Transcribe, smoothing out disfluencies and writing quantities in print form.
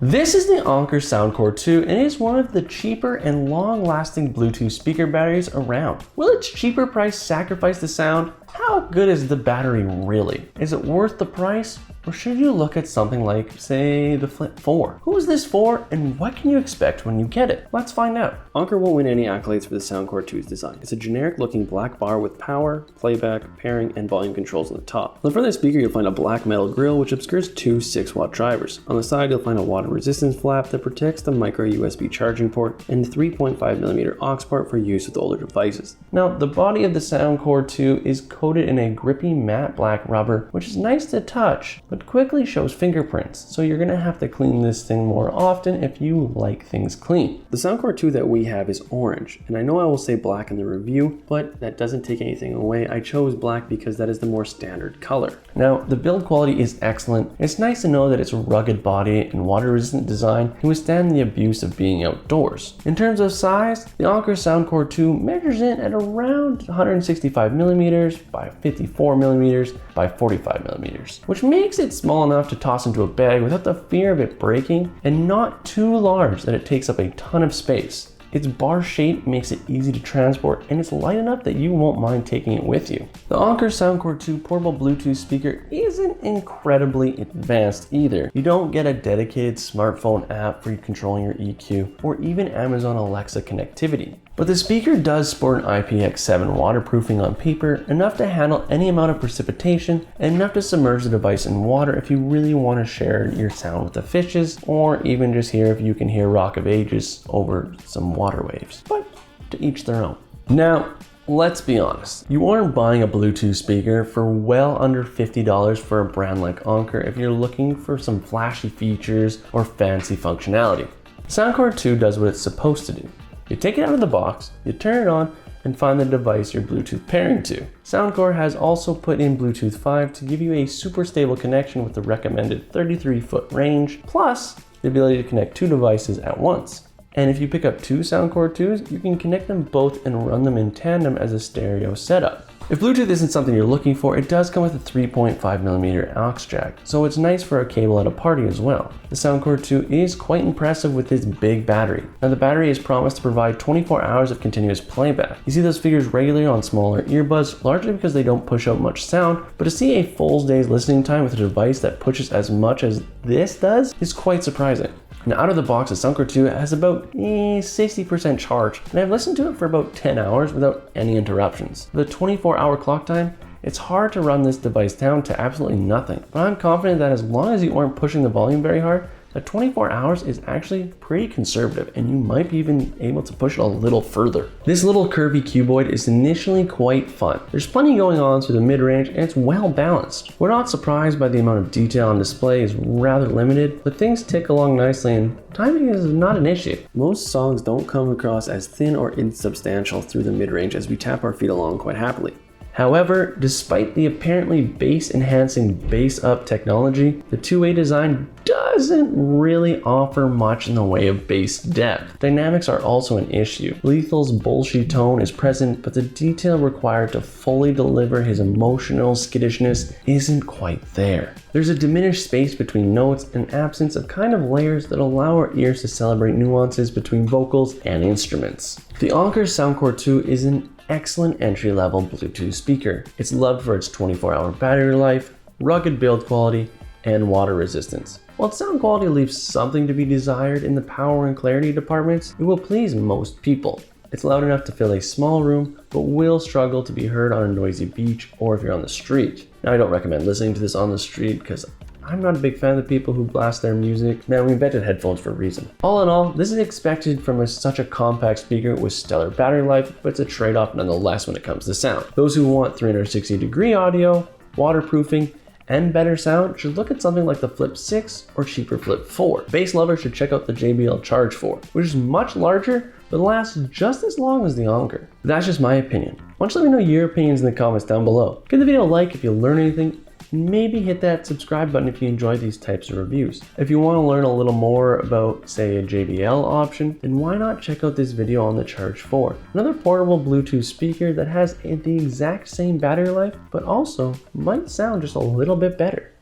This is the Anker Soundcore 2 and it is one of the cheaper and long-lasting Bluetooth speaker batteries around. Will its cheaper price sacrifice the sound? How good is the battery really? Is it worth the price? Or should you look at something like, say, the Flip 4? Who is this for and what can you expect when you get it? Let's find out. Anker won't win any accolades for the Soundcore 2's design. It's a generic looking black bar with power, playback, pairing, and volume controls on the top. On the front of the speaker you'll find a black metal grille which obscures two 6-watt drivers. On the side you'll find a water resistance flap that protects the micro USB charging port and 3.5mm aux port for use with older devices. Now the body of the Soundcore 2 is coated in a grippy matte black rubber which is nice to touch, but quickly shows fingerprints, so you're gonna have to clean this thing more often if you like things clean. The Soundcore 2 that we have is orange, and I know I will say black in the review, but that doesn't take anything away. I chose black because that is the more standard color. Now, the build quality is excellent. It's nice to know that its rugged body and water-resistant design can withstand the abuse of being outdoors. In terms of size, the Anker Soundcore 2 measures in at around 165mm by 54mm by 45mm, which makes it small enough to toss into a bag without the fear of it breaking, and not too large that it takes up a ton of space. Its bar shape makes it easy to transport, and it's light enough that you won't mind taking it with you. The Anker Soundcore 2 portable Bluetooth speaker isn't incredibly advanced either. You don't get a dedicated smartphone app for controlling your EQ, or even Amazon Alexa connectivity. But the speaker does sport an IPX7 waterproofing on paper, enough to handle any amount of precipitation and enough to submerge the device in water if you really want to share your sound with the fishes, or even just hear if you can hear Rock of Ages over some water waves. But to each their own. Now, let's be honest, you aren't buying a Bluetooth speaker for well under $50 for a brand like Anker if you're looking for some flashy features or fancy functionality. Soundcore 2 does what it's supposed to do. You take it out of the box, you turn it on, and find the device you're Bluetooth pairing to. Soundcore has also put in Bluetooth 5 to give you a super stable connection with the recommended 33-foot range, plus the ability to connect two devices at once. And if you pick up two Soundcore 2s, you can connect them both and run them in tandem as a stereo setup. If Bluetooth isn't something you're looking for, it does come with a 3.5mm aux jack, so it's nice for a cable at a party as well. The Soundcore 2 is quite impressive with its big battery. Now the battery is promised to provide 24 hours of continuous playback. You see those figures regularly on smaller earbuds, largely because they don't push out much sound, but to see a full day's listening time with a device that pushes as much as this does is quite surprising. Now out of the box, the Soundcore 2 has about 60% charge, and I've listened to it for about 10 hours without any interruptions. With a 24-hour clock time, it's hard to run this device down to absolutely nothing, but I'm confident that as long as you aren't pushing the volume very hard, that 24 hours is actually pretty conservative, and you might be even able to push it a little further. This little curvy cuboid is initially quite fun. There's plenty going on through the mid-range, and it's well balanced. We're not surprised by the amount of detail on display is rather limited, but things tick along nicely and timing is not an issue. Most songs don't come across as thin or insubstantial through the mid-range as we tap our feet along quite happily. However, despite the apparently bass-enhancing bass-up technology, the two-way design doesn't really offer much in the way of bass depth. Dynamics are also an issue. Lethal's bullshit tone is present, but the detail required to fully deliver his emotional skittishness isn't quite there. There's a diminished space between notes and absence of kind of layers that allow our ears to celebrate nuances between vocals and instruments. The Anker Soundcore 2 is an excellent entry-level Bluetooth speaker. It's loved for its 24-hour battery life, rugged build quality, and water resistance. While its sound quality leaves something to be desired in the power and clarity departments, it will please most people. It's loud enough to fill a small room, but will struggle to be heard on a noisy beach or if you're on the street. Now, I don't recommend listening to this on the street because I'm not a big fan of the people who blast their music. Now, we invented headphones for a reason. All in all, this is expected from such a compact speaker with stellar battery life, but it's a trade-off nonetheless when it comes to sound. Those who want 360-degree audio, waterproofing, and better sound should look at something like the Flip 6 or cheaper Flip 4. Bass lovers should check out the JBL Charge 4, which is much larger but lasts just as long as the Anker. But that's just my opinion. Why don't you let me know your opinions in the comments down below. Give the video a like if you learn anything, and maybe hit that subscribe button if you enjoy these types of reviews. If you want to learn a little more about, say, a JBL option, then why not check out this video on the Charge 4, another portable Bluetooth speaker that has the exact same battery life, but also might sound just a little bit better.